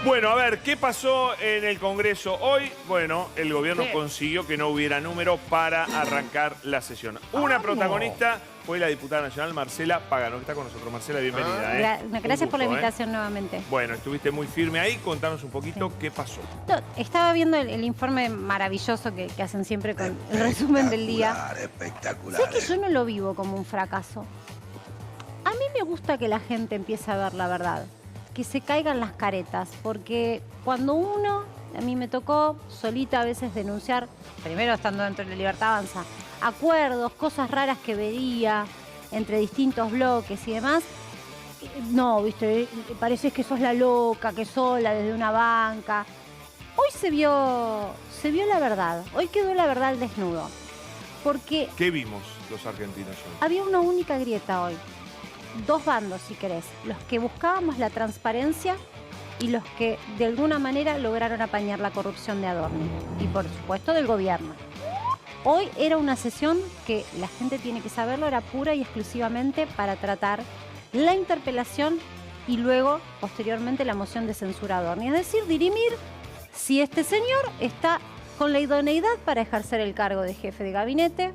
Bueno, a ver, ¿qué pasó en el Congreso hoy? Bueno, el gobierno consiguió que no hubiera número para arrancar la sesión. Una protagonista fue la diputada nacional Marcela Pagano, que está con nosotros. Marcela, bienvenida. Gracias por la invitación nuevamente. Bueno, estuviste muy firme ahí. Contanos un poquito qué pasó. No, estaba viendo el informe maravilloso que hacen siempre con el resumen del día. Espectacular. Sé que yo no lo vivo como un fracaso. A mí me gusta que la gente empiece a ver la verdad, que se caigan las caretas, porque cuando uno, a mí me tocó solita a veces denunciar, primero estando dentro de la Libertad Avanza, acuerdos, cosas raras que veía entre distintos bloques y demás. No, viste, parece que sos la loca, que sola desde una banca. Hoy se vio la verdad, hoy quedó la verdad al desnudo. Porque ¿qué vimos los argentinos hoy? había una única grieta hoy. Dos bandos, si querés. Los que buscábamos la transparencia y los que de alguna manera lograron apañar la corrupción de Adorni. Y por supuesto del gobierno. Hoy era una sesión que la gente tiene que saberlo, era pura y exclusivamente para tratar la interpelación y luego, posteriormente, la moción de censura a Adorni. Es decir, dirimir si este señor está con la idoneidad para ejercer el cargo de jefe de gabinete,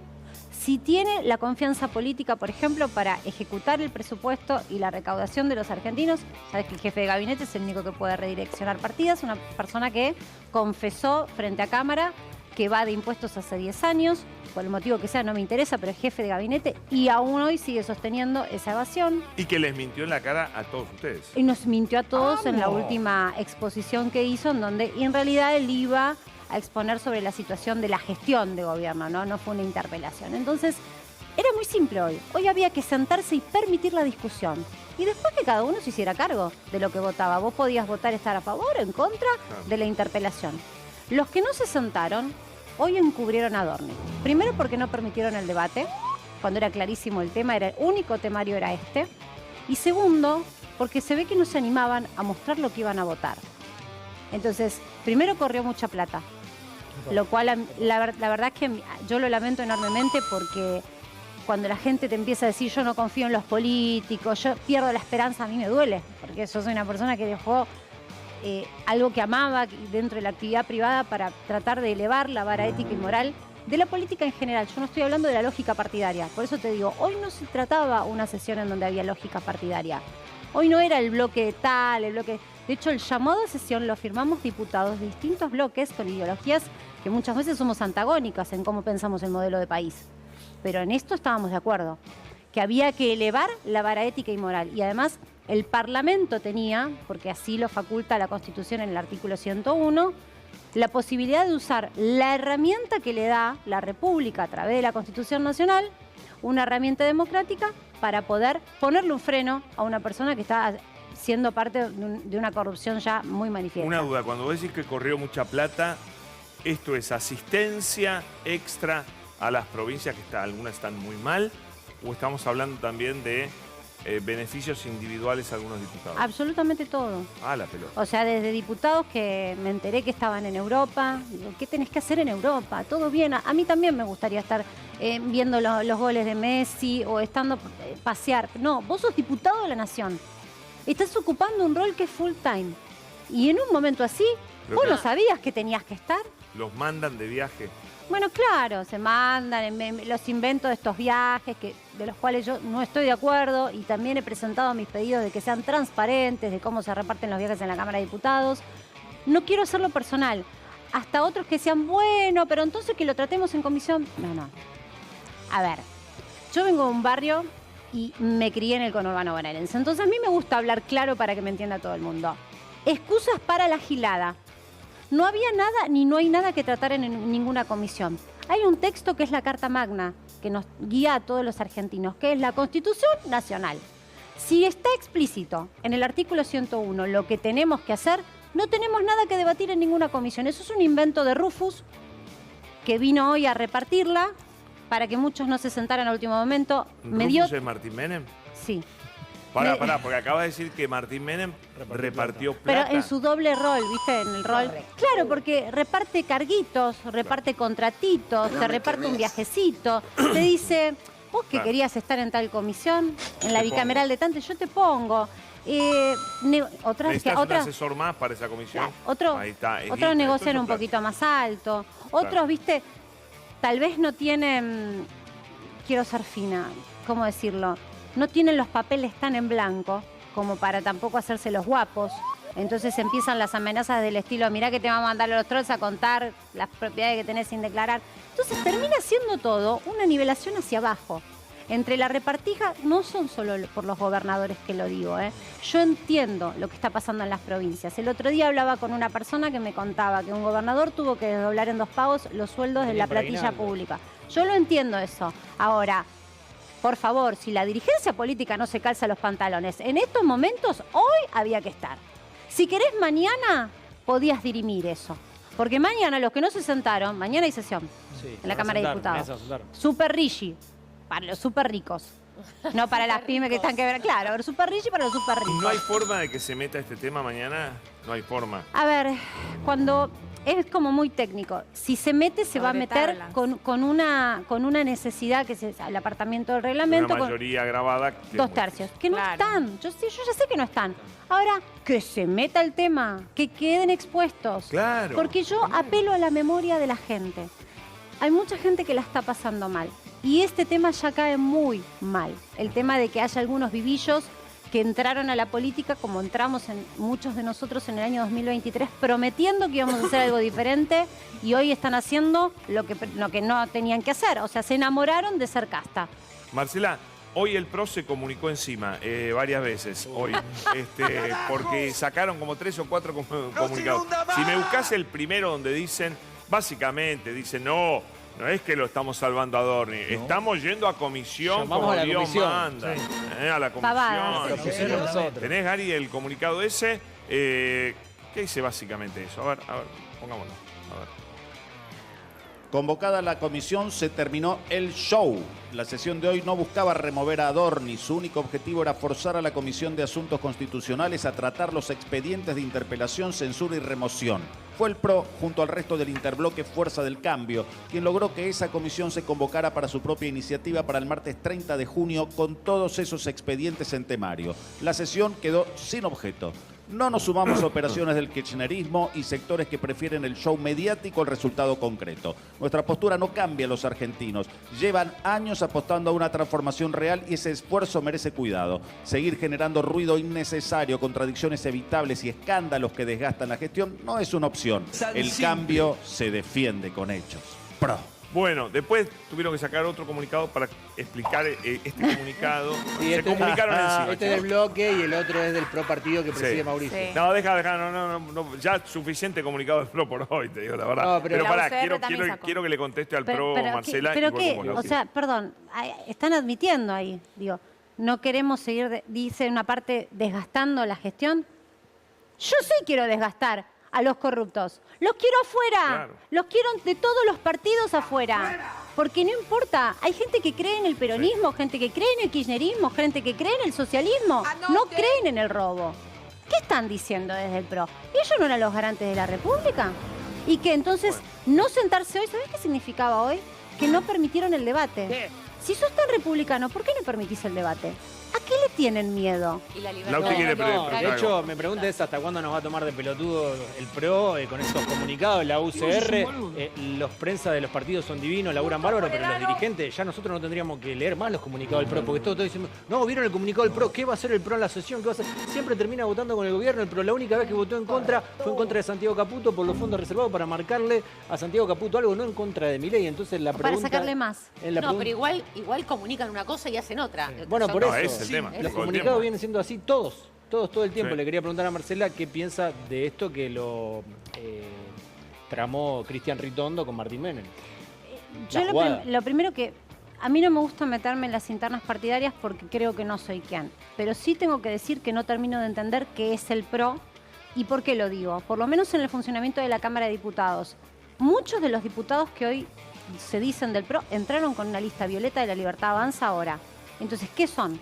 si tiene la confianza política, por ejemplo, para ejecutar el presupuesto y la recaudación de los argentinos. Sabes que el jefe de gabinete es el único que puede redireccionar partidas, una persona que confesó frente a cámara que va de impuestos hace 10 años, por el motivo que sea, no me interesa, pero es jefe de gabinete y aún hoy sigue sosteniendo esa evasión. Y que les mintió en la cara a todos ustedes. Y nos mintió a todos en la última exposición que hizo, en donde en realidad él iba a exponer sobre la situación de la gestión de gobierno, no fue una interpelación. Entonces, era muy simple hoy. Hoy había que sentarse y permitir la discusión. Y después que cada uno se hiciera cargo de lo que votaba. Vos podías votar estar a favor o en contra de la interpelación. Los que no se sentaron, hoy encubrieron a Adorni. Primero porque no permitieron el debate, cuando era clarísimo el tema, era el único temario era este. Y segundo, porque se ve que no se animaban a mostrar lo que iban a votar. Entonces, primero corrió mucha plata. Lo cual, la verdad es que yo lo lamento enormemente porque cuando la gente te empieza a decir yo no confío en los políticos, yo pierdo la esperanza, a mí me duele, porque yo soy una persona que dejó algo que amaba dentro de la actividad privada para tratar de elevar la vara ética y moral de la política en general. Yo no estoy hablando de la lógica partidaria, por eso te digo, hoy no se trataba una sesión en donde había lógica partidaria. Hoy no era el bloque tal, el bloque... De hecho, el llamado a sesión lo firmamos diputados de distintos bloques con ideologías que muchas veces somos antagónicas en cómo pensamos el modelo de país. Pero en esto estábamos de acuerdo, que había que elevar la vara ética y moral. Y además, el Parlamento tenía, porque así lo faculta la Constitución en el artículo 101, la posibilidad de usar la herramienta que le da la República a través de la Constitución Nacional, una herramienta democrática para poder ponerle un freno a una persona que está siendo parte de una corrupción ya muy manifiesta. Una duda, cuando vos decís que corrió mucha plata, ¿esto es asistencia extra a las provincias que algunas están muy mal? ¿O estamos hablando también de beneficios individuales a algunos diputados? Absolutamente todo. Ah, la pelota. O sea, desde diputados que me enteré que estaban en Europa. Digo, ¿qué tenés que hacer en Europa? Todo bien. A mí también me gustaría estar viendo los goles de Messi o estando pasear. No, vos sos diputado de la Nación. Estás ocupando un rol que es full time. Y en un momento así, ¿vos no sabías que tenías que estar? ¿Los mandan de viaje? Bueno, claro, se mandan los inventos de estos viajes de los cuales yo no estoy de acuerdo y también he presentado mis pedidos de que sean transparentes, de cómo se reparten los viajes en la Cámara de Diputados. No quiero hacerlo personal. Hasta otros que sean, bueno, pero entonces que lo tratemos en comisión. No. A ver, yo vengo de un barrio y me crié en el conurbano bonaerense. Entonces a mí me gusta hablar claro para que me entienda todo el mundo. Excusas para la gilada. No había nada ni no hay nada que tratar en ninguna comisión. Hay un texto que es la Carta Magna, que nos guía a todos los argentinos, que es la Constitución Nacional. Si está explícito en el artículo 101 lo que tenemos que hacer, no tenemos nada que debatir en ninguna comisión. Eso es un invento de Rufus, que vino hoy a repartirla para que muchos no se sentaran al último momento. ¿Rufus es Martín Menem? Sí. Pará, porque acaba de decir que Martín Menem repartió plata. Pero en su doble rol, ¿viste? En el rol. Correcto. Claro, porque reparte carguitos, reparte contratitos, te reparte un viajecito, te dice, vos que querías estar en tal comisión, en la bicameral de tanto, yo te pongo. ¿Necesitas un asesor más para esa comisión? Ahí está. Otros negocian un poquito más alto. Otros, viste, tal vez no tienen, quiero ser fina, ¿cómo decirlo? No tienen los papeles tan en blanco como para tampoco hacerse los guapos. Entonces empiezan las amenazas del estilo, mirá que te vamos a mandar a los trolls a contar las propiedades que tenés sin declarar. Entonces termina siendo todo una nivelación hacia abajo. Entre la repartija, no son solo por los gobernadores que lo digo, ¿eh? Yo entiendo lo que está pasando en las provincias. El otro día hablaba con una persona que me contaba que un gobernador tuvo que desdoblar en 2 pagos los sueldos de la platilla pública. Yo lo entiendo eso. Ahora, por favor, si la dirigencia política no se calza los pantalones, en estos momentos, hoy había que estar. Si querés mañana, podías dirimir eso. Porque mañana, los que no se sentaron, mañana hay sesión en la Cámara de Diputados. Super Rigi, para los super ricos. No para las pymes que están quebradas. Claro, super Rigi para los super ricos. ¿No hay forma de que se meta este tema mañana? No hay forma. A ver, cuando es como muy técnico. Si se mete, se va a meter con una necesidad que es el apartamiento del reglamento. Una mayoría agravada. 2 tercios. Que no están. Yo ya sé que no están. Ahora, que se meta el tema, que queden expuestos. Claro. Porque yo apelo a la memoria de la gente. Hay mucha gente que la está pasando mal. Y este tema ya cae muy mal. El tema de que haya algunos vivillos que entraron a la política, como entramos muchos de nosotros en el año 2023, prometiendo que íbamos a hacer algo diferente, y hoy están haciendo lo que no tenían que hacer. O sea, se enamoraron de ser casta. Marcela, hoy el PRO se comunicó encima varias veces, hoy, porque sacaron como 3 o 4 comunicados. Si me buscas el primero donde dicen, básicamente, dicen, no es que lo estamos salvando a Dorni, estamos yendo a comisión como Dios manda. Sí. A la comisión. ¿Tenés, Gary, el comunicado ese? ¿Qué dice básicamente eso? A ver, pongámoslo. A ver. Convocada la comisión, se terminó el show. La sesión de hoy no buscaba remover a Adorni. Su único objetivo era forzar a la Comisión de Asuntos Constitucionales a tratar los expedientes de interpelación, censura y remoción. Fue el PRO, junto al resto del interbloque Fuerza del Cambio, quien logró que esa comisión se convocara para su propia iniciativa para el martes 30 de junio con todos esos expedientes en temario. La sesión quedó sin objeto. No nos sumamos a operaciones del kirchnerismo y sectores que prefieren el show mediático al resultado concreto. Nuestra postura no cambia a los argentinos. Llevan años apostando a una transformación real y ese esfuerzo merece cuidado. Seguir generando ruido innecesario, contradicciones evitables y escándalos que desgastan la gestión no es una opción. El cambio se defiende con hechos. PRO. Bueno, después tuvieron que sacar otro comunicado para explicar este comunicado. Sí, se comunicaron encima. Este es del bloque y el otro es del PRO partido que preside Mauricio. Sí. No, deja, no, ya suficiente comunicado del PRO por hoy, te digo la verdad. No, pero pará, UCR quiero que le conteste al PRO, Marcela. Pero qué, o sea, perdón, están admitiendo ahí, digo, no queremos seguir, dice una parte, desgastando la gestión. Yo sí quiero desgastar a los corruptos. Los quiero afuera. Claro. Los quiero de todos los partidos afuera. Porque no importa. Hay gente que cree en el peronismo, gente que cree en el kirchnerismo, gente que cree en el socialismo. No creen en el robo. ¿Qué están diciendo desde el PRO? ¿Ellos no eran los garantes de la República? Y que entonces no sentarse hoy, ¿sabés qué significaba hoy? Que no permitieron el debate. ¿Qué? Si sos tan republicano, ¿por qué no permitís el debate? ¿A qué le tienen miedo? Y la libertad. De hecho, me pregunta es hasta cuándo nos va a tomar de pelotudo el PRO con estos comunicados, la UCR, los prensas de los partidos son divinos, laburan bárbaro, pero los dirigentes, ya nosotros no tendríamos que leer más los comunicados del PRO, porque todo diciendo, no, vieron el comunicado del PRO, ¿qué va a hacer el PRO en la sesión? ¿Qué va a hacer? Siempre termina votando con el gobierno, el PRO la única vez que votó en contra fue en contra de Santiago Caputo por los fondos reservados para marcarle a Santiago Caputo algo, no en contra de Milei. Entonces la pregunta... Para sacarle más. No, pero igual comunican una cosa y hacen otra. Bueno, por eso. Es el tema. Los comunicados vienen siendo así todo el tiempo. Sí. Le quería preguntar a Marcela qué piensa de esto que lo tramó Cristian Ritondo con Martín Menem. Yo lo primero que... A mí no me gusta meterme en las internas partidarias porque creo que no soy quien. Pero sí tengo que decir que no termino de entender qué es el PRO y por qué lo digo. Por lo menos en el funcionamiento de la Cámara de Diputados. Muchos de los diputados que hoy se dicen del PRO entraron con una lista violeta de La Libertad Avanza ahora. Entonces, ¿qué son?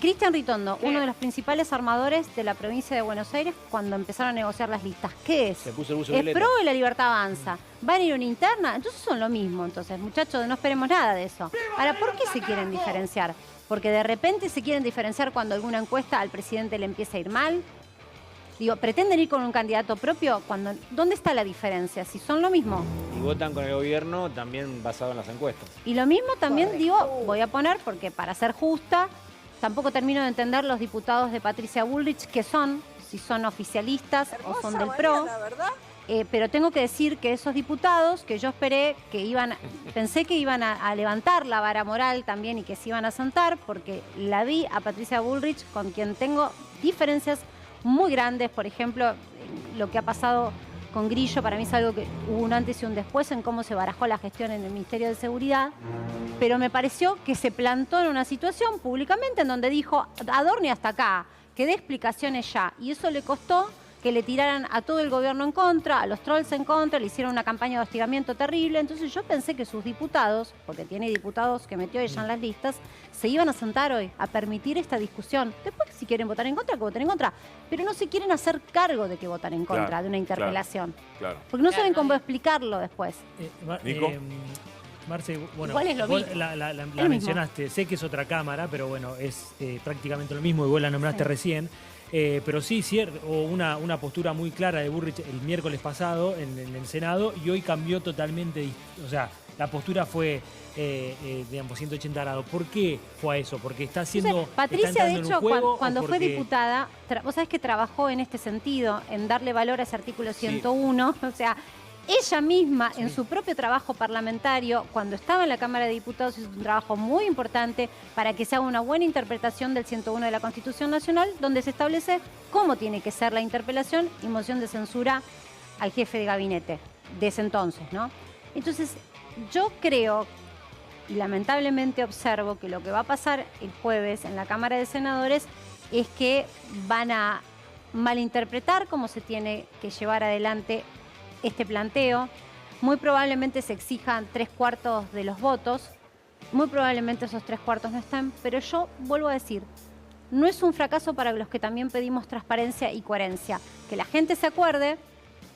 Cristian Ritondo, uno de los principales armadores de la provincia de Buenos Aires cuando empezaron a negociar las listas. ¿Qué es? Se puso el buzo Es violeta. PRO y la Libertad Avanza. ¿Van a ir a una interna? Entonces son lo mismo. Entonces, muchachos, no esperemos nada de eso. Ahora, ¿por qué se quieren diferenciar? Porque de repente se quieren diferenciar cuando alguna encuesta al presidente le empieza a ir mal. Digo, ¿pretenden ir con un candidato propio? ¿Dónde está la diferencia? Si son lo mismo. Y votan con el gobierno también basado en las encuestas. Y lo mismo también, digo, voy a poner, porque para ser justa, tampoco termino de entender los diputados de Patricia Bullrich, que son, si son oficialistas o son del PRO. Pero tengo que decir que esos diputados que yo esperé que pensé que iban a levantar la vara moral también y que se iban a sentar, porque la vi a Patricia Bullrich, con quien tengo diferencias muy grandes. Por ejemplo, lo que ha pasado con Grillo, para mí es algo que hubo un antes y un después en cómo se barajó la gestión en el Ministerio de Seguridad, pero me pareció que se plantó en una situación públicamente en donde dijo, Adorni hasta acá, que dé explicaciones ya, y eso le costó que le tiraran a todo el gobierno en contra, a los trolls en contra, le hicieron una campaña de hostigamiento terrible. Entonces yo pensé que sus diputados, porque tiene diputados que metió ella en las listas, se iban a sentar hoy a permitir esta discusión. Después, si quieren votar en contra, que voten en contra. Pero no se quieren hacer cargo de que votan en contra de una interpelación. Claro. Porque no saben cómo explicarlo después. Nico. Marce, bueno, Igual es lo vos mismo. la mismo. mencionaste, sé que es otra cámara, pero bueno, es prácticamente lo mismo y vos la nombraste recién. Pero sí, hubo una postura muy clara de Bullrich el miércoles pasado en el Senado y hoy cambió totalmente. O sea, la postura fue, digamos, 180 grados. ¿Por qué fue a eso? Porque está haciendo. Entonces, Patricia, está de entrando en hecho, un juego, cuando o fue porque- diputada, vos sabés que trabajó en este sentido, en darle valor a ese artículo 101. O sea, ella misma, en su propio trabajo parlamentario, cuando estaba en la Cámara de Diputados, hizo un trabajo muy importante para que se haga una buena interpretación del 101 de la Constitución Nacional, donde se establece cómo tiene que ser la interpelación y moción de censura al jefe de gabinete de ese entonces, ¿no? Entonces, yo creo y lamentablemente observo que lo que va a pasar el jueves en la Cámara de Senadores es que van a malinterpretar cómo se tiene que llevar adelante este planteo. Muy probablemente se exijan 3/4 de los votos, muy probablemente esos 3/4 no estén, pero yo vuelvo a decir, no es un fracaso para los que también pedimos transparencia y coherencia, que la gente se acuerde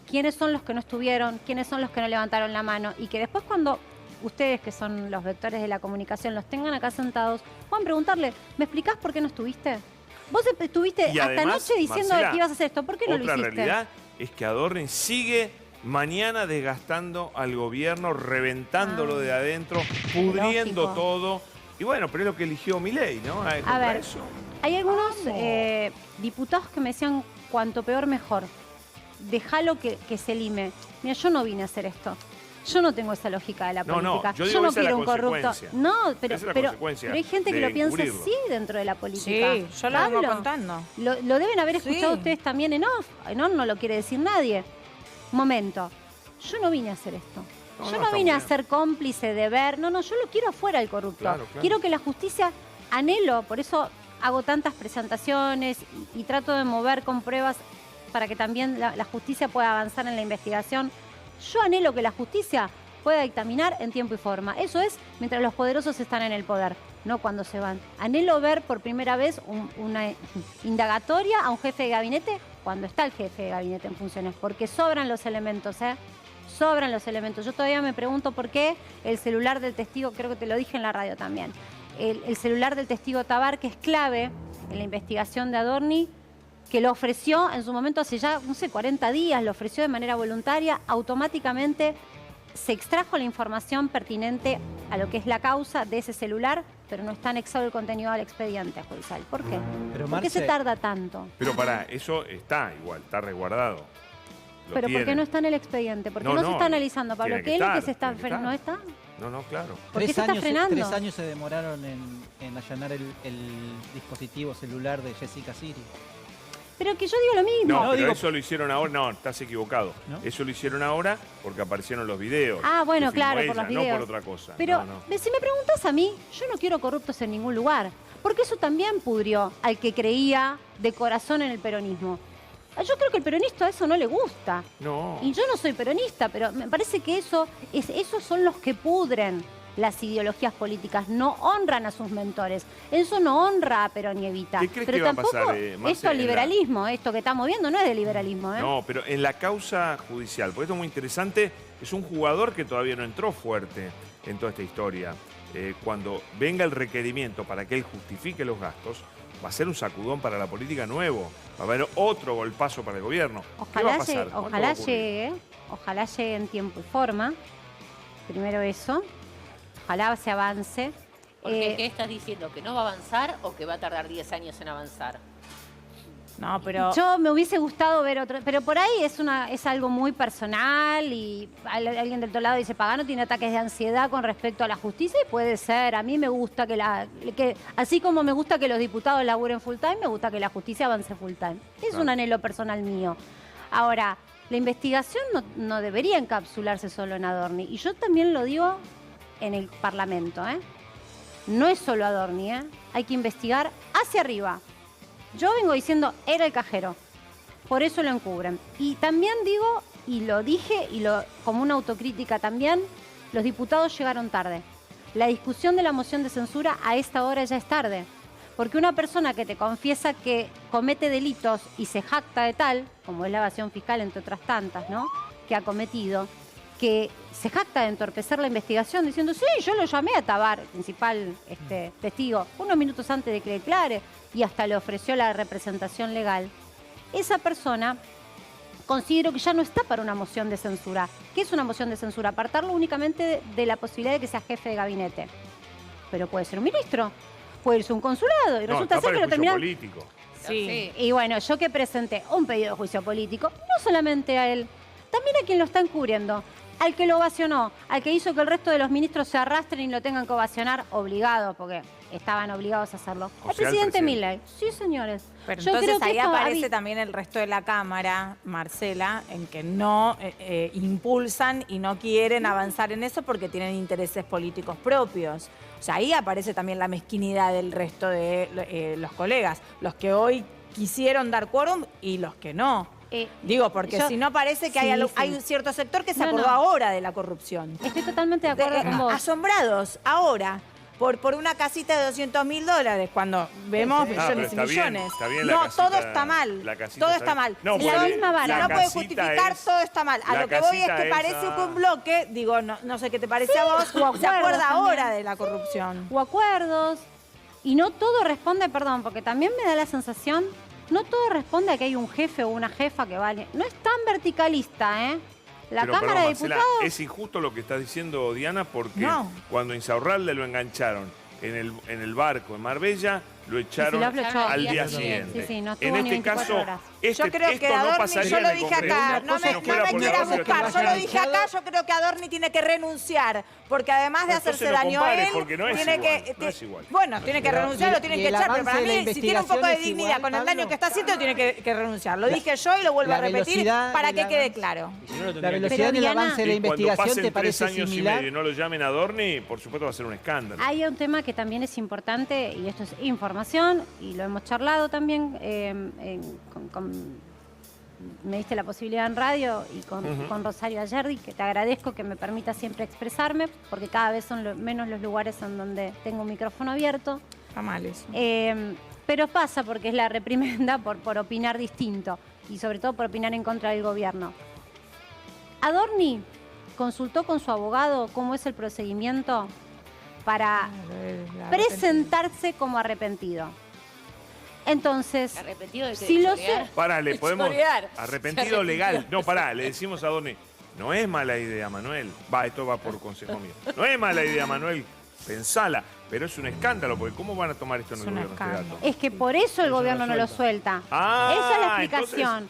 quiénes son los que no estuvieron, quiénes son los que no levantaron la mano, y que después cuando ustedes, que son los vectores de la comunicación, los tengan acá sentados, puedan preguntarle, ¿me explicás por qué no estuviste? Vos estuviste Y hasta además, anoche diciendo Marcela, que ibas a hacer esto, ¿por qué no lo otra hiciste? realidad es que Adorni sigue mañana desgastando al gobierno, reventándolo de adentro, pudriendo lógico. todo. Y bueno, pero es lo que eligió Milei, ¿no? Contra ver, eso. Hay algunos diputados que me decían, cuanto peor mejor, déjalo que se lime. Mira, yo no vine a hacer esto. Yo no tengo esa lógica de la No, no, política. yo digo no esa es la quiero un corrupto. consecuencia. No, pero, Esa es la pero, consecuencia pero hay gente que de lo piensa encubrirlo. así dentro de la política. Sí, yo lo vengo Pablo, contando. Lo deben haber escuchado Sí. ustedes también en off. En on no lo quiere decir nadie. Momento. Yo no vine a hacer esto. No, Yo no, no está vine muy a bien. ser cómplice de ver. No, yo lo quiero afuera al corrupto. Claro, claro. Quiero que la justicia, anhelo, por eso hago tantas presentaciones y trato de mover con pruebas para que también la justicia pueda avanzar en la investigación. Yo anhelo que la justicia pueda dictaminar en tiempo y forma. Eso es mientras los poderosos están en el poder, no cuando se van. Anhelo ver por primera vez una indagatoria a un jefe de gabinete cuando está el jefe de gabinete en funciones, porque sobran los elementos, ¿eh? Sobran los elementos. Yo todavía me pregunto por qué el celular del testigo, creo que te lo dije en la radio también, el celular del testigo Tabar, que es clave en la investigación de Adorni, que lo ofreció en su momento hace ya, no sé, 40 días, lo ofreció de manera voluntaria, automáticamente se extrajo la información pertinente a lo que es la causa de ese celular, pero no está anexado el contenido al expediente judicial. ¿Por qué? Pero ¿Por qué se Marce, tarda tanto? Pero para eso está igual, está resguardado. Lo ¿Pero por qué tienen. no está en el expediente? ¿Por qué No, no, no, se está analizando, Pablo? tiene que ¿Qué es lo que estar, se está tiene que frenando? ¿No estar. está? No, claro. ¿Por qué se está frenando? 3 años se demoraron en allanar el dispositivo celular de Jessica Siri. Pero que yo digo lo mismo. No, No, pero digo- eso lo hicieron ahora. No, estás equivocado. ¿No? Eso lo hicieron ahora porque aparecieron los videos. Ah, bueno, que filmó claro, por ella, los videos. No por otra cosa. Pero No, no. si me preguntas a mí, yo no quiero corruptos en ningún lugar. Porque eso también pudrió al que creía de corazón en el peronismo. Yo creo que el peronista a eso no le gusta. No. Y yo no soy peronista, pero me parece que esos son los que pudren. las ideologías políticas, no honran a sus mentores. Eso no honra a Perón y Evita. ¿Qué crees pero que va a tampoco pasar, Marce, esto es liberalismo, esto que estamos viendo no es de liberalismo. No, pero en la causa judicial, porque esto es muy interesante, es un jugador que todavía no entró fuerte en toda esta historia. Cuando venga el requerimiento para que él justifique los gastos, va a ser un sacudón para la política nuevo. Va a haber otro golpazo para el gobierno. ¿Qué va a pasar? Ojalá llegue en tiempo y forma. Primero eso. Ojalá se avance. Porque, ¿qué estás diciendo? ¿Que no va a avanzar o que va a tardar 10 años en avanzar? No, pero... Yo me hubiese gustado ver otro, pero por ahí es algo muy personal y alguien del otro lado dice, Pagano tiene ataques de ansiedad con respecto a la justicia y puede ser. A mí me gusta que así como me gusta que los diputados laburen full time, me gusta que la justicia avance full time. Es un anhelo personal mío. Ahora, la investigación no debería encapsularse solo en Adorni. Y yo también lo digo en el Parlamento, ¿eh? No es solo Adorni, ¿eh? Hay que investigar hacia arriba. Yo vengo diciendo, era el cajero. Por eso lo encubren. Y también digo, y lo dije, como una autocrítica también, los diputados llegaron tarde. La discusión de la moción de censura a esta hora ya es tarde. Porque una persona que te confiesa que comete delitos y se jacta de tal, como es la evasión fiscal, entre otras tantas, ¿no?, que ha cometido, que se jacta de entorpecer la investigación diciendo, sí, yo lo llamé a Tabar, principal testigo, unos minutos antes de que declare, y hasta le ofreció la representación legal. Esa persona considero que ya no está para una moción de censura. ¿Qué es una moción de censura? Apartarlo únicamente de la posibilidad de que sea jefe de gabinete. Pero puede ser un ministro, puede ser un consulado, y resulta ser que lo terminan... político. Sí. Y bueno, yo que presenté un pedido de juicio político, no solamente a él, también a quien lo está encubriendo, al que lo ovacionó, al que hizo que el resto de los ministros se arrastren y lo tengan que ovacionar obligado, porque estaban obligados a hacerlo. El presidente Milei. Sí, señores. Pero Yo entonces creo que ahí esto aparece también el resto de la Cámara, Marcela, en que no impulsan y no quieren avanzar en eso porque tienen intereses políticos propios. O sea, ahí aparece también la mezquinidad del resto de los colegas, los que hoy quisieron dar quórum y los que no. Digo, porque si no parece que hay un cierto sector que se acordó ahora de la corrupción. Estoy totalmente de acuerdo con vos. Asombrados, ahora. Por una casita de $200.000, cuando vemos millones y millones. Está bien no, casita, todo está mal. Todo está mal. No, la misma vara. No puede justificar, todo está mal. A lo que voy es que parece un bloque, digo, no sé qué te parece a vos, se acuerda ahora de la corrupción. O acuerdos. Y no todo responde, perdón, porque también me da la sensación, no todo responde a que hay un jefe o una jefa que vale. No es tan verticalista, ¿eh? La Cámara de Marcela, Diputados... es injusto lo que está diciendo Diana porque No. cuando Insaurralde lo engancharon en el barco en Marbella, lo echaron al día siguiente. Sí, no estuvo en ni este 24 caso, horas. Yo creo que esto no Adorni, pasaría yo lo en el dije Congreso. acá, no me fuera por la quieras Cámara buscar, yo lo dije acá, yo creo que Adorni tiene que renunciar, porque además de Entonces hacerse no daño a compares, él, porque no es tiene igual, que... no es igual. Bueno, tiene que renunciar, lo tienen y que el echar, pero para avance de la mí, si tiene un poco de investigación es dignidad igual, con el daño Pablo. que está haciendo, tiene que renunciar. Lo dije yo y lo vuelvo la a repetir velocidad para del que quede avance. claro. Y si no, lo La tendrían que- velocidad en el Diana, avance de la Y cuando investigación pasen te 3 parece años y similar. medio y no lo llamen a Adorni, por supuesto va a ser un escándalo. Hay un tema que también es importante, y esto es información, y lo hemos charlado también me diste la posibilidad en radio y con Rosario Ayerdi, que te agradezco que me permita siempre expresarme, porque cada vez son menos los lugares en donde tengo un micrófono abierto. Está mal eso. Pero pasa porque es la reprimenda por opinar distinto, y sobre todo por opinar en contra del gobierno. Adorni consultó con su abogado cómo es el procedimiento para presentarse como arrepentido. Entonces, ¿Arrepentido de que si lo sé, Pará, le podemos... Chorear. Arrepentido legal. No, pará, le decimos a Adorni, no es mala idea, Manuel. Esto va por consejo mío. No es mala idea, Manuel. Pensala. Pero es un escándalo, porque ¿cómo van a tomar esto en el gobierno? Este dato? es que por eso el gobierno no lo suelta. Esa es la explicación.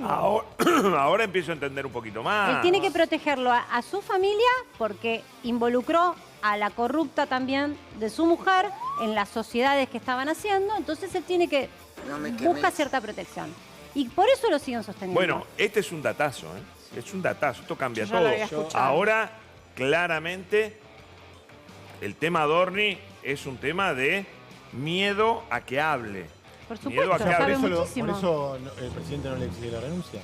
Ahora empiezo a entender un poquito más. Él tiene que protegerlo a su familia porque involucró a la corrupta también de su mujer en las sociedades que estaban haciendo, entonces él tiene que busca cierta protección. Y por eso lo siguen sosteniendo. Bueno, este es un datazo, ¿eh? Es un datazo, esto cambia Yo ya lo todo. había escuchado. Ahora, claramente, el tema Adorni es un tema de miedo a que hable. por miedo a supuesto, que sabe hable. Por muchísimo. eso el presidente no le exige la renuncia.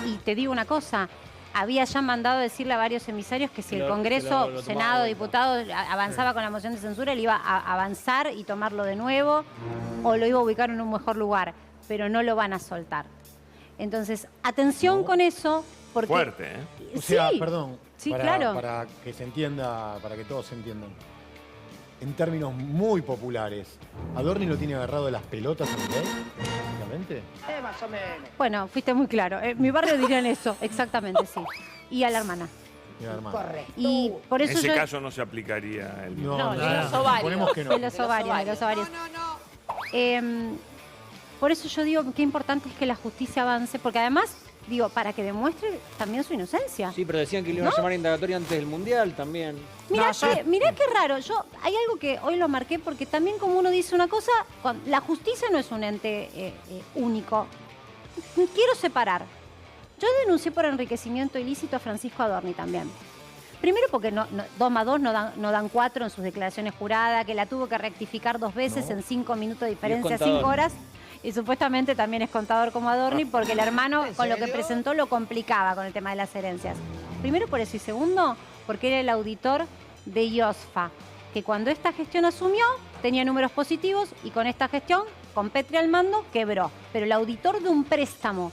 Y te digo una cosa, había ya mandado decirle a varios emisarios que si el Congreso, lo tomaba Senado, de vuelta. diputados avanzaba con la moción de censura, él iba a avanzar y tomarlo de nuevo o lo iba a ubicar en un mejor lugar, pero no lo van a soltar. Entonces, atención con eso, porque... Fuerte, ¿eh? O sea, Sí, perdón, sí, para, claro. para que se entienda, para que todos se entiendan. En términos muy populares, ¿Adorni lo tiene agarrado de las pelotas a Milei? Básicamente. Bueno, fuiste muy claro. En mi barrio dirían eso, exactamente, sí. Y a la hermana. Mira, hermano. Y por En eso ese yo... caso no se aplicaría el No, de nada, los ovarios. suponemos que no. De los ovarios, de los ovarios. Por eso yo digo que importante es que la justicia avance, porque además, digo, para que demuestre también su inocencia. Sí, pero decían que le iban a llamar a indagatoria antes del Mundial también. Mirá qué raro. Hay algo que hoy lo marqué porque también como uno dice una cosa, la justicia no es un ente único. Quiero separar. Yo denuncié por enriquecimiento ilícito a Francisco Adorni también. Primero porque 2 más 2 no dan 4 en sus declaraciones juradas, que la tuvo que rectificar 2 veces en 5 minutos de diferencia, 5 horas. Y supuestamente también es contador como Adorni porque el hermano con lo que presentó lo complicaba con el tema de las herencias. Primero por eso y segundo porque era el auditor de IOSFA, que cuando esta gestión asumió tenía números positivos y con esta gestión, con Petri al mando, quebró. Pero el auditor de un préstamo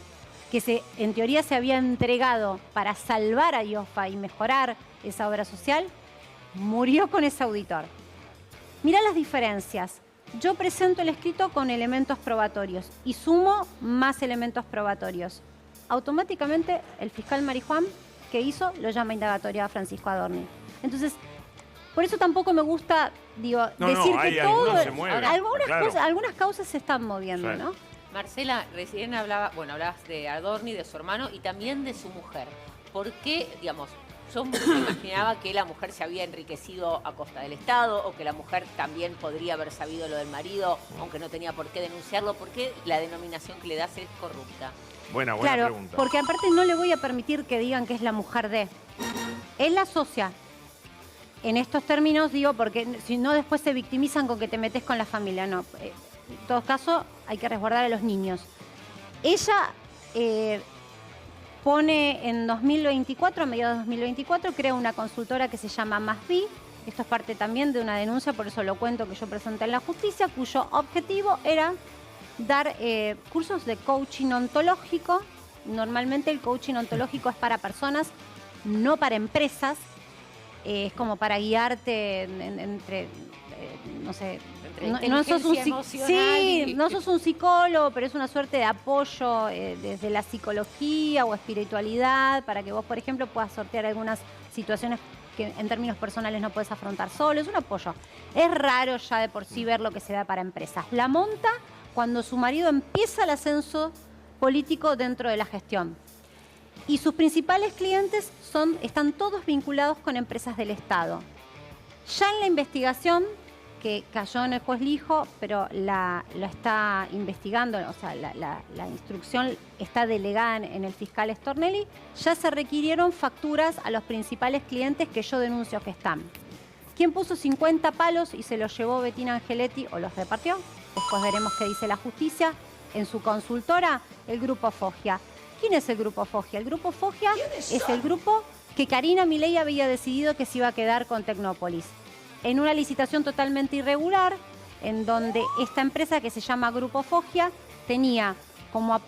que en teoría se había entregado para salvar a IOSFA y mejorar esa obra social, murió con ese auditor. Mirá las diferencias. Yo presento el escrito con elementos probatorios y sumo más elementos probatorios. Automáticamente el fiscal Marijuán, que hizo, lo llama indagatoria a Francisco Adorni. Entonces, por eso tampoco me gusta, digo, decir que todo... algunos se mueven, claro. Algunas causas se están moviendo, Sí. ¿no? Marcela, recién hablabas de Adorni, de su hermano y también de su mujer. ¿Por qué, digamos, yo me imaginaba que la mujer se había enriquecido a costa del Estado o que la mujer también podría haber sabido lo del marido, aunque no tenía por qué denunciarlo? ¿Por qué la denominación que le das es corrupta? Buena Claro, pregunta. porque aparte no le voy a permitir que digan que es la mujer de. Él la asocia. En estos términos digo, porque si no después se victimizan con que te metes con la familia. No, en todo caso hay que resguardar a los niños. Ella pone en 2024, a mediados de 2024, crea una consultora que se llama Masvi. Esto es parte también de una denuncia, por eso lo cuento, que yo presenté en la justicia, cuyo objetivo era dar cursos de coaching ontológico. Normalmente el coaching ontológico es para personas, no para empresas. Es como para guiarte entre, no sé, no sos un no sos un psicólogo, pero es una suerte de apoyo desde la psicología o espiritualidad para que vos, por ejemplo, puedas sortear algunas situaciones que en términos personales no puedes afrontar solo. Es un apoyo. Es raro ya de por sí ver lo que se da para empresas. La monta cuando su marido empieza el ascenso político dentro de la gestión. Y sus principales clientes están todos vinculados con empresas del Estado. Ya en la investigación, que cayó en el juez Lijo, pero la está investigando, o sea, la instrucción está delegada en el fiscal Stornelli, ya se requirieron facturas a los principales clientes que yo denuncio que están. ¿Quién puso 50 palos y se los llevó Bettina Angeletti o los repartió? Después veremos qué dice la justicia. En su consultora, el Grupo Foggia. ¿Quién es el Grupo Foggia? El Grupo Foggia es el grupo que Karina Milei había decidido que se iba a quedar con Tecnópolis. En una licitación totalmente irregular, en donde esta empresa que se llama Grupo Foggia tenía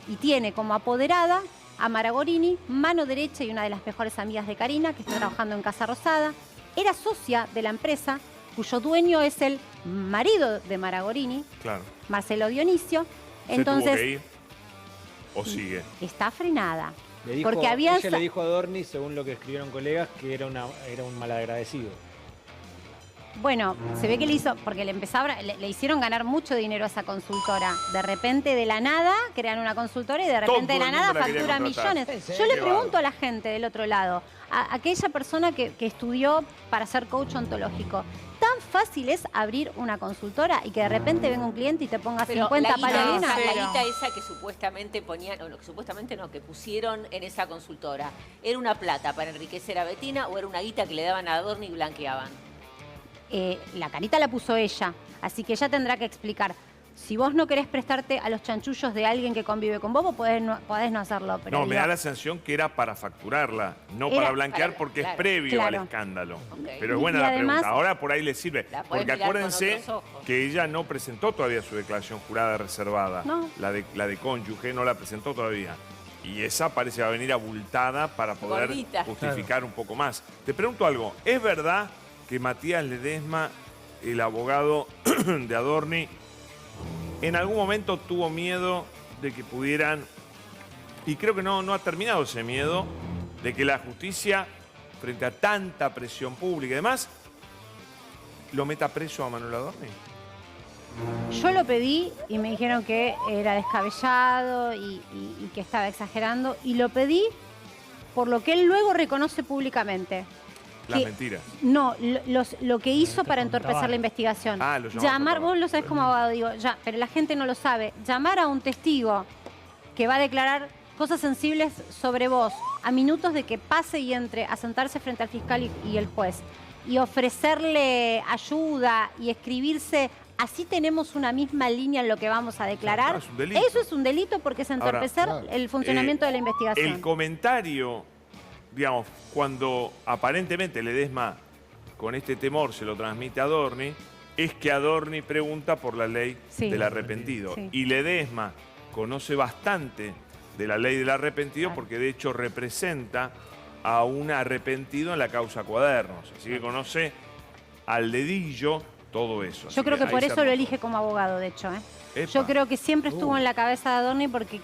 y tiene como apoderada a Maragorini, mano derecha y una de las mejores amigas de Karina, que está trabajando en Casa Rosada. Era socia de la empresa, cuyo dueño es el marido de Maragorini, Claro. Marcelo Dionisio. ¿Se Entonces, tuvo que ir? ¿O sigue? está frenada. Le dijo, Porque ella le dijo a Adorni, según lo que escribieron colegas, que era un malagradecido. Bueno, se ve que le hizo, porque le hicieron ganar mucho dinero a esa consultora. De repente, de la nada, crean una consultora y de repente, de Todo la el nada, mundo la quería factura contratar. millones. Yo le pregunto a la gente del otro lado, a aquella persona que estudió para ser coach ontológico, ¿tan fácil es abrir una consultora y que de repente venga un cliente y te ponga Pero 50 la guita, palos? la guita esa que supuestamente ponían, o supuestamente no, que pusieron en esa consultora, ¿era una plata para enriquecer a Bettina o era una guita que le daban a Adorni y blanqueaban? La carita la puso ella, así que ella tendrá que explicar. Si vos no querés prestarte a los chanchullos de alguien que convive con vos, podés no hacerlo. Pero No, me digo, da la sensación que era para facturarla, no Era para blanquear, para- porque es claro, previo claro. al escándalo. Ok. Pero es buena Y la además- pregunta. Ahora por ahí le sirve. La podés Porque mirar con acuérdense otros ojos. que ella no presentó todavía su declaración jurada reservada. No. La de cónyuge no la presentó todavía. Y esa parece va a venir abultada para poder Gordita. justificar un poco más. Te pregunto algo. ¿Es verdad que Matías Ledesma, el abogado de Adorni, en algún momento tuvo miedo de que pudieran, y creo que no ha terminado ese miedo, de que la justicia, frente a tanta presión pública y demás, lo meta preso a Manuel Adorni? Yo lo pedí y me dijeron que era descabellado y que estaba exagerando. Y lo pedí por lo que él luego reconoce públicamente. Las Que- mentiras. No, lo que hizo Está para con entorpecer Tabar. la investigación. Ah, lo llamó Llamar, con Tabar. vos lo sabés como abogado, digo, ya, pero la gente no lo sabe. Llamar a un testigo que va a declarar cosas sensibles sobre vos a minutos de que pase y entre a sentarse frente al fiscal y el juez y ofrecerle ayuda y escribirse, así tenemos una misma línea en lo que vamos a declarar. Claro, es un delito. Eso es un delito porque es entorpecer Ahora, el funcionamiento de la investigación. El comentario, digamos, cuando aparentemente Ledesma con este temor se lo transmite a Adorni, es que Adorni pregunta por la ley Sí. del arrepentido. Sí. Y Ledesma conoce bastante de la ley del arrepentido Claro. porque de hecho representa a un arrepentido en la causa Cuadernos. Así que conoce al dedillo todo eso. Así Yo creo que ahí por se eso lo armó elige como abogado, de hecho. Epa. Yo creo que siempre estuvo en la cabeza de Adorni porque,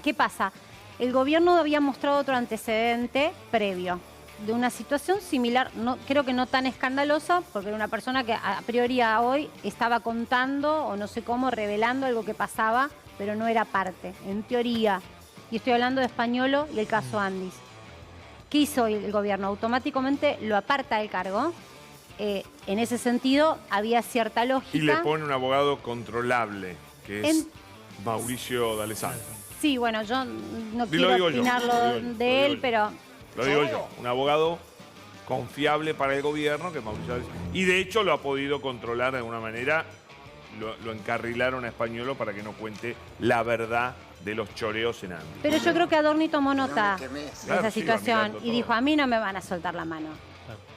¿qué pasa? El gobierno había mostrado otro antecedente previo de una situación similar, creo que no tan escandalosa, porque era una persona que a priori a hoy estaba contando o no sé cómo, revelando algo que pasaba, pero no era parte, en teoría. Y estoy hablando de Españolo y el caso Andis. ¿Qué hizo el gobierno? Automáticamente lo aparta del cargo. En ese sentido, había cierta lógica. Y le pone un abogado controlable, que es En- Mauricio D'Alessandro. Sí, bueno, yo no Lo quiero digo yo, opinarlo lo digo yo, de lo él, digo yo. pero Lo digo yo, un abogado confiable para el gobierno, que es Mauricio D'Alessandro. Y de hecho lo ha podido controlar de alguna manera. Lo encarrilaron a Españolo para que no cuente la verdad de los choreos en Andes. Pero yo creo que Adorni tomó nota de Claro, esa sí, va situación mirando y todo. dijo, a mí no me van a soltar la mano.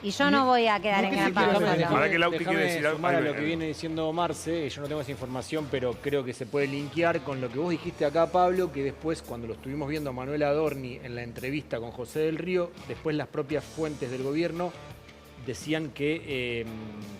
Y yo no voy a quedar en gran Déjame- paz. Para déjame- que Lauti déjame quiere decir algo. sumar a Ahí lo ve. que viene diciendo Marce. Yo no tengo esa información, pero creo que se puede linkear con lo que vos dijiste acá, Pablo, que después, cuando lo estuvimos viendo a Manuel Adorni en la entrevista con José del Río, después las propias fuentes del gobierno decían que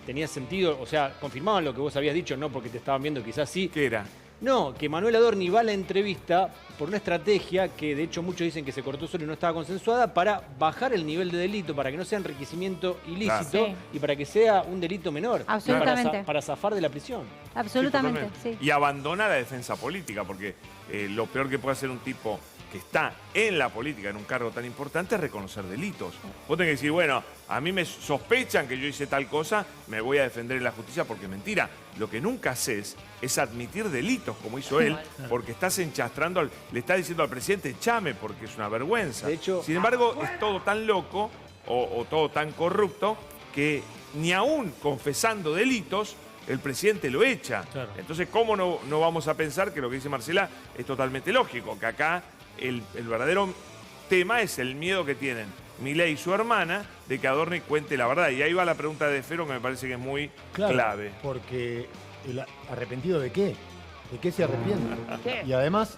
tenía sentido, o sea, confirmaban lo que vos habías dicho, no porque te estaban viendo, quizás sí. ¿Qué era? No, que Manuel Adorni va a la entrevista por una estrategia que de hecho muchos dicen que se cortó solo y no estaba consensuada para bajar el nivel de delito, para que no sea enriquecimiento ilícito Claro. Sí. y para que sea un delito menor. Absolutamente. Para zafar de la prisión. Absolutamente, Sí, sí. totalmente. Y abandona la defensa política, porque lo peor que puede hacer un tipo que está en la política, en un cargo tan importante, es reconocer delitos. Vos tenés que decir, bueno, a mí me sospechan que yo hice tal cosa, me voy a defender en la justicia porque es mentira. Lo que nunca haces es admitir delitos, como hizo él, porque estás enchastrando, le estás diciendo al presidente, echame, porque es una vergüenza. De hecho- Sin embargo, es todo tan loco o todo tan corrupto que ni aún confesando delitos, el presidente lo echa. Claro. Entonces, ¿cómo no vamos a pensar que lo que dice Marcela es totalmente lógico? Que acá el verdadero tema es el miedo que tienen Milei y su hermana de que Adorni cuente la verdad. Y ahí va la pregunta de Fero, que me parece que es muy clave. Porque ¿arrepentido de qué? ¿De qué se arrepiente? Y además,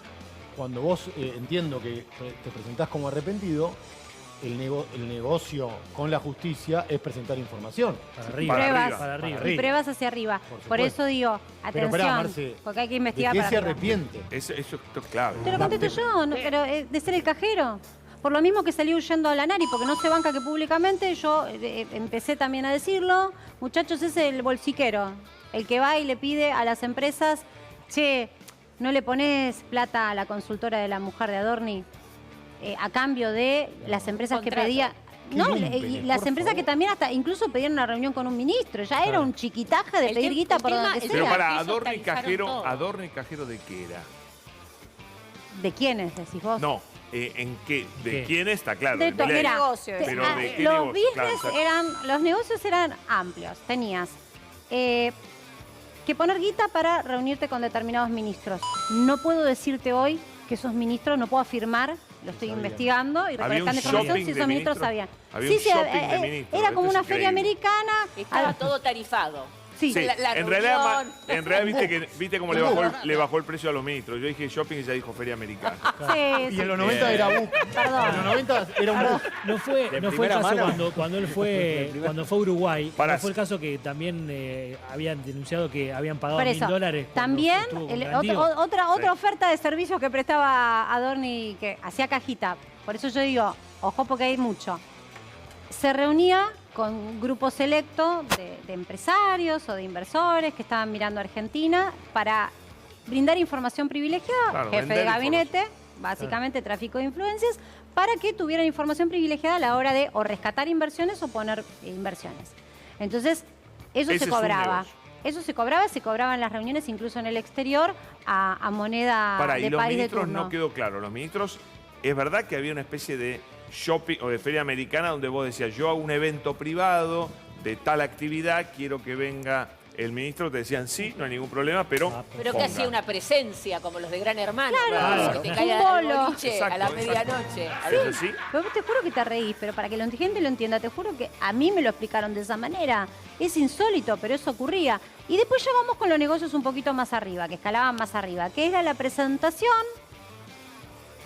cuando vos entiendo que te presentás como arrepentido, el negocio con la justicia es presentar información. Para arriba. Pruebas. Para arriba. Y pruebas hacia arriba. Por Por supuesto. eso digo, Pero atención, pará, Marce, porque hay que ¿De investigar qué para se arriba. arrepiente? Eso es clave. Te lo contesto yo, no, pero de ser el cajero. Por lo mismo que salió huyendo a la Nari, porque no se banca que públicamente yo empecé también a decirlo. Muchachos, es el bolsiquero, el que va y le pide a las empresas, che, ¿no le pones plata a la consultora de la mujer de Adorni a cambio de las empresas que Contrato. pedía? Qué No, limpio, y las por empresas favor. que también hasta incluso pedían una reunión con un ministro. Ya era Claro. un chiquitaje de El pedir tem- guita el por tema- donde el sea. Pero tema- para ellos Adorni calificaron todo. Cajero, ¿de qué era? ¿De quiénes decís vos? No, ¿en qué? ¿De ¿Qué? quién está? Claro, De de todo, Milei. mirá, Negocios. Pero ¿de qué los negocio? Claro, business exacto. los negocios eran amplios. Tenías que poner guita para reunirte con determinados ministros. No puedo decirte hoy que esos ministros, no puedo afirmar, lo estoy investigando y recolectando información si esos ministros sabían. Había un shopping de ministros, era como esto una es feria increíble. americana. Estaba todo tarifado. Sí. Sí, La en realidad, reunión. viste cómo le bajó el precio a los ministros. Yo dije shopping y ella dijo feria americana. Sí, Y en los 90 era BUC. Perdón. En los 90 era un BUC. No fue el primera caso mano. cuando él fue cuando fue a Uruguay. Pará. No fue el caso que también habían denunciado que habían pagado Por eso, $1000. cuando también estuvo con otra Grandío. oferta de servicios que prestaba Adorni, que hacía cajita. Por eso yo digo, ojo porque hay mucho. Se reunía con un grupo selecto de empresarios o de inversores que estaban mirando Argentina para brindar información privilegiada, Claro, jefe de vender gabinete, básicamente tráfico de influencias, para que tuvieran información privilegiada a la hora de o rescatar inversiones o poner inversiones. Entonces, eso Ese se es un cobraba. negocio. Eso se cobraba en las reuniones, incluso en el exterior, a moneda Para, y de los país de ministros turno. no quedó claro. Los ministros, es verdad que había una especie de shopping o de feria americana donde vos decías, yo hago un evento privado de tal actividad, quiero que venga el ministro, te decían sí, no hay ningún problema, pero Pero que hacía una presencia, como los de Gran Hermano. Claro. ¿no? Que te Un cae al bolo. boliche Exacto, a la exacto. medianoche. ¿Es así? Pero te juro que te reís, pero para que la gente lo entienda, te juro que a mí me lo explicaron de esa manera. Es insólito, pero eso ocurría. Y después ya vamos con los negocios un poquito más arriba, que escalaban más arriba, que era la presentación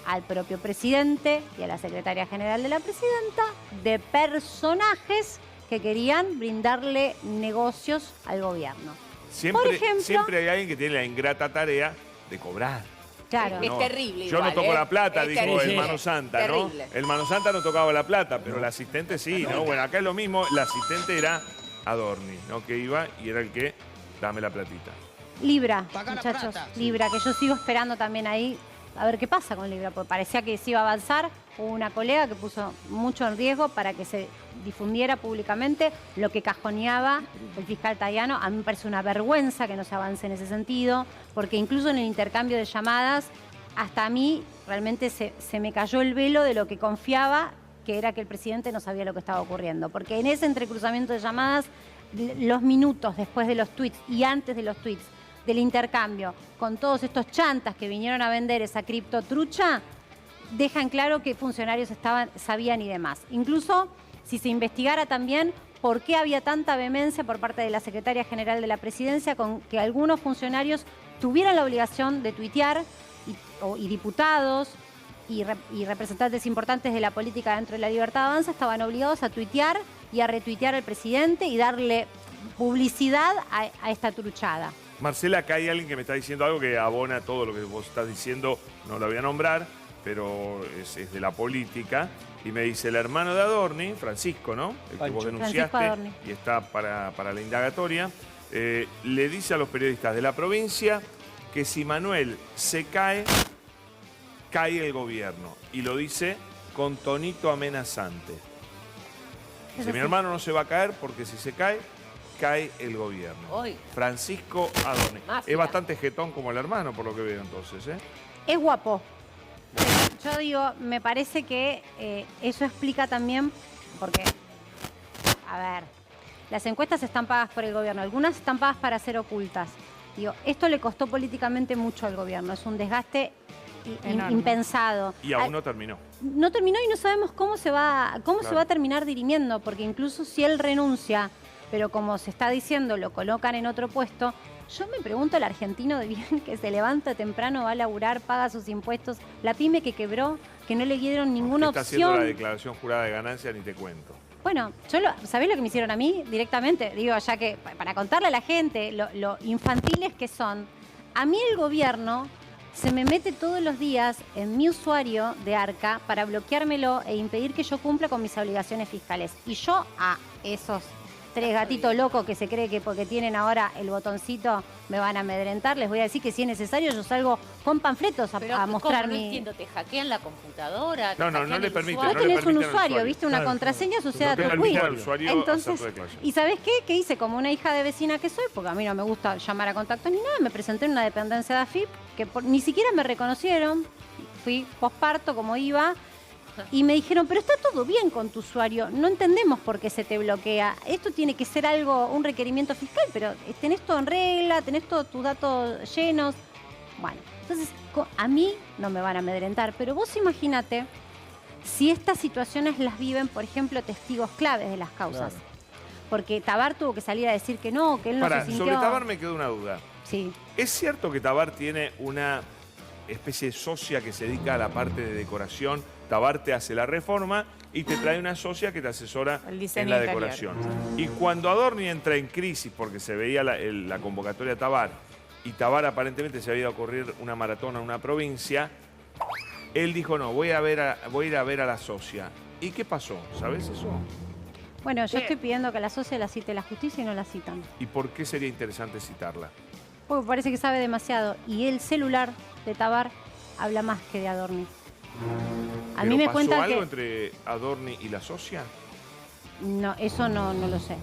al propio presidente y a la secretaria general de la presidenta de personajes que querían brindarle negocios al gobierno. Siempre, Por ejemplo- siempre hay alguien que tiene la ingrata tarea de cobrar. Claro. Es terrible Yo igual, no toco ¿eh? la plata, Es dijo terrible. el Mano Santa, ¿no? Terrible. El Mano Santa no tocaba la plata, pero el asistente sí, ¿no? Bueno, acá es lo mismo, el asistente era Adorni, ¿no? Que iba y era el que, dame la platita. Libra, muchachos, Libra, que yo sigo esperando también ahí a ver qué pasa con Libra, porque parecía que se iba a avanzar. Hubo una colega que puso mucho en riesgo para que se difundiera públicamente lo que cajoneaba el fiscal Tayano. A mí me parece una vergüenza que no se avance en ese sentido, porque incluso en el intercambio de llamadas, hasta a mí realmente se me cayó el velo de lo que confiaba, que era que el presidente no sabía lo que estaba ocurriendo. Porque en ese entrecruzamiento de llamadas, los minutos después de los tweets y antes de los tweets, del intercambio, con todos estos chantas que vinieron a vender esa criptotrucha, dejan claro que funcionarios sabían y demás. Incluso si se investigara también por qué había tanta vehemencia por parte de la secretaria general de la presidencia con que algunos funcionarios tuvieran la obligación de tuitear y diputados y representantes importantes de la política dentro de la Libertad Avanza estaban obligados a tuitear y a retuitear al presidente y darle publicidad a esta truchada. Marcela, acá hay alguien que me está diciendo algo que abona todo lo que vos estás diciendo, no lo voy a nombrar, pero es de la política. Y me dice, el hermano de Adorni, Francisco, ¿no? El que vos Francisco denunciaste Adorni. y está para la indagatoria, le dice a los periodistas de la provincia que si Manuel se cae, cae el gobierno. Y lo dice con tonito amenazante. Dice, mi hermano no se va a caer porque si se cae, cae el gobierno. Hoy. Francisco Adorni. Mafia. Es bastante jetón como el hermano, por lo que veo entonces, ¿eh? Es guapo. Yo digo, me parece que eso explica también, porque, a ver, las encuestas están pagas por el gobierno, algunas están pagas para ser ocultas. Digo, esto le costó políticamente mucho al gobierno, es un desgaste Enorme. impensado. Y aún no terminó. No terminó y no sabemos cómo se va a terminar dirimiendo, porque incluso si él renuncia, pero como se está diciendo, lo colocan en otro puesto. Yo me pregunto al argentino de bien que se levanta temprano, va a laburar, paga sus impuestos, la pyme que quebró, que no le dieron ninguna Está haciendo la opción. declaración jurada de ganancia, ni te cuento. Bueno, ¿sabés lo que me hicieron a mí directamente? Digo, ya que para contarle a la gente lo infantiles que son, a mí el gobierno se me mete todos los días en mi usuario de Arca para bloqueármelo e impedir que yo cumpla con mis obligaciones fiscales. Y yo a esos 3 gatitos locos que se cree que porque tienen ahora el botoncito me van a amedrentar, les voy a decir que si es necesario yo salgo con panfletos Pero a mostrar ¿cómo? No mi... entiendo, ¿te hackean la computadora? No, ¿Te no hackean le el permite, usuario? Vos no le tenés un permiten al usuario, usuario. ¿viste? Una Claro, contraseña claro. asociada a No tu permite quiz. al usuario Entonces, hacer tu declaración. ¿y sabés qué? ¿Qué hice? Como una hija de vecina que soy, porque a mí no me gusta llamar a contactos ni nada, me presenté en una dependencia de AFIP, que ni siquiera me reconocieron, fui posparto como iba, Y me dijeron, pero está todo bien con tu usuario, no entendemos por qué se te bloquea. Esto tiene que ser algo, un requerimiento fiscal, pero tenés todo en regla, tenés todos tus datos llenos. Bueno, entonces a mí no me van a amedrentar, pero vos imagínate si estas situaciones las viven, por ejemplo, testigos claves de las causas. Claro. Porque Tabar tuvo que salir a decir que no, que él no se sintió... Sobre Tabar me quedó una duda. Sí. ¿Es cierto que Tabar tiene una especie de socia que se dedica a la parte de decoración? Tabar te hace la reforma y te trae una socia que te asesora El en diseño la interior. decoración. Y cuando Adorni entra en crisis porque se veía la convocatoria a Tabar y Tabar aparentemente se había ido a correr una maratón a una provincia, él dijo, no, voy a ir a ver a la socia. ¿Y qué pasó? ¿Sabes eso? Bueno, yo estoy pidiendo que la socia la cite la justicia y no la citan. ¿Y por qué sería interesante citarla? Porque parece que sabe demasiado. Y el celular de Tabar habla más que de Adorni. A mí me ¿Pasó cuentan algo que... entre Adorni y la socia? No, eso no lo sé.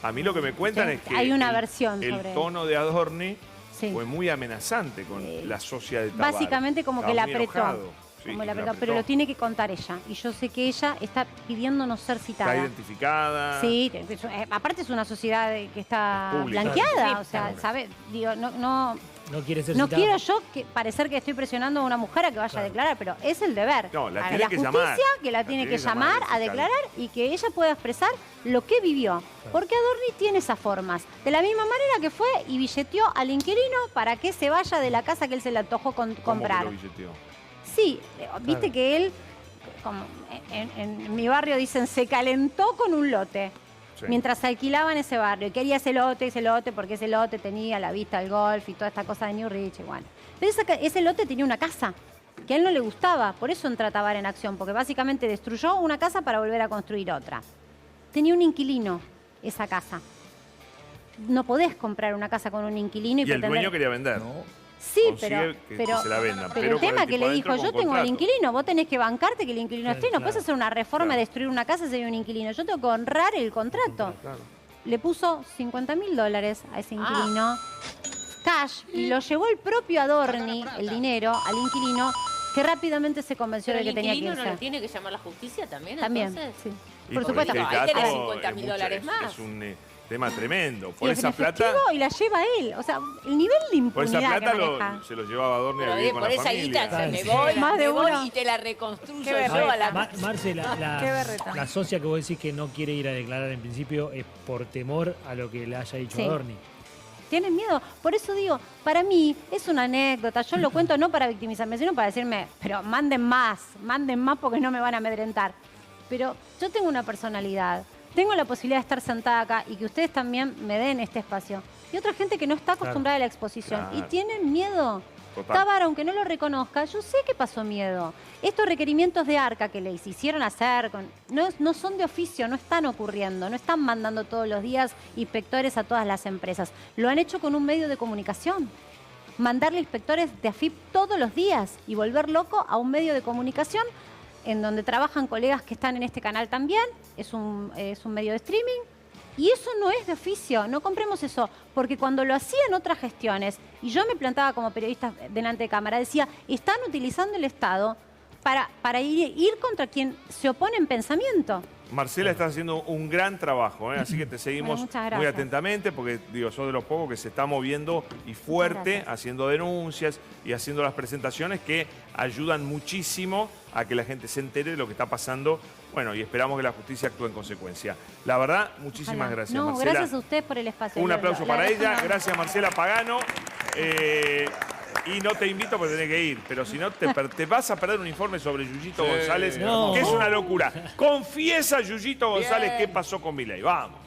A mí lo que me cuentan Sí, es que hay una el versión sobre tono de Adorni Sí. fue muy amenazante con la socia de Tabar. Básicamente como que Estaba la muy apretó. enojado. Sí, Como y la la apretó, pero lo tiene que contar ella. Y yo sé que ella está pidiendo no ser Está citada. identificada. Sí, aparte es una sociedad que está Es pública. blanqueada. Sí, o sea, claro. ¿sabe? Digo, no No quiere ser no citada. quiero yo parecer que estoy presionando a una mujer a que vaya a Claro. declarar, pero es el deber. No, la A tiene que justicia llamar. que la tiene que llamar llamar al a fiscal. declarar y que ella pueda expresar lo que vivió. Porque Adorni tiene esas formas. De la misma manera que fue y billeteó al inquilino para que se vaya de la casa que él se le antojó ¿Cómo comprar. que lo billeteó? Sí, viste que él, como en mi barrio dicen, se calentó con un lote. Sí. Mientras alquilaban ese barrio. Y quería ese lote, porque ese lote tenía la vista al golf y toda esta cosa de New Rich. Y bueno. Pero ese lote tenía una casa que a él no le gustaba. Por eso entra Tabar en acción, porque básicamente destruyó una casa para volver a construir otra. Tenía un inquilino esa casa. No podés comprar una casa con un inquilino y Y el pretender... dueño quería vender. Sí, Consigue que se la vendan, pero pero el con tema el que tipo le adentro dijo, con yo tengo al contrato. inquilino, vos tenés que bancarte que el inquilino esté, no Claro. puedes hacer una reforma Claro. y destruir una casa si hay un inquilino. Yo tengo que honrar el contrato. Claro. Le puso $50.000 a ese inquilino, cash, y lo llevó el propio Adorni, el dinero, al inquilino, que rápidamente se convenció Pero de que el tenía que inquilino no irse. lo tiene que llamar la justicia también, También, entonces. sí. Y Por porque supuesto. este Ahí tenés caso $50.000 es mucho- más. Es un tema tremendo. Y Por es esa en plata, efectivo y la lleva él. O sea, el nivel de por esa impunidad plata que maneja. se lo llevaba Adorni a Pero vivir con por la esa familia. guita me Sí. voy, Más de me voy uno. y te la reconstruyo Qué yo berreta. a la Marce, Qué berreta. la socia que vos decís que no quiere ir a declarar en principio es por temor a lo que le haya dicho Sí. Adorni. Tienen miedo. Por eso digo, para mí es una anécdota. Yo lo cuento no para victimizarme, sino para decirme, pero manden más porque no me van a amedrentar. Pero yo tengo una personalidad, tengo la posibilidad de estar sentada acá y que ustedes también me den este espacio. Y otra gente que no está acostumbrada a la exposición y Claro. tienen miedo. Total. Tabar, aunque no lo reconozca, yo sé que pasó miedo. Estos requerimientos de ARCA que les hicieron hacer no son de oficio, no están ocurriendo, no están mandando todos los días inspectores a todas las empresas. Lo han hecho con un medio de comunicación. Mandarle inspectores de AFIP todos los días y volver loco a un medio de comunicación en donde trabajan colegas que están en este canal también. Es un medio de streaming. Y eso no es de oficio, no compremos eso, porque cuando lo hacían otras gestiones, y yo me plantaba como periodista delante de cámara, decía, están utilizando el Estado para ir contra quien se opone en pensamiento. Marcela está haciendo un gran trabajo, ¿eh? Así que te seguimos Bueno, muchas muy gracias. atentamente porque, digo, sos de los pocos que se está moviendo y fuerte, gracias. haciendo denuncias y haciendo las presentaciones que ayudan muchísimo a que la gente se entere de lo que está pasando. Bueno, y esperamos que la justicia actúe en consecuencia. La verdad, muchísimas Ojalá. gracias, No, Marcela. gracias a ustedes por el espacio. Un aplauso para ella. verdad, Gracias, Marcela Pagano. Y no te invito porque tenés que ir, pero si no, te vas a perder un informe sobre Yuyito González, No. que es una locura. Confiesa Yuyito González qué pasó con Milei. Vamos.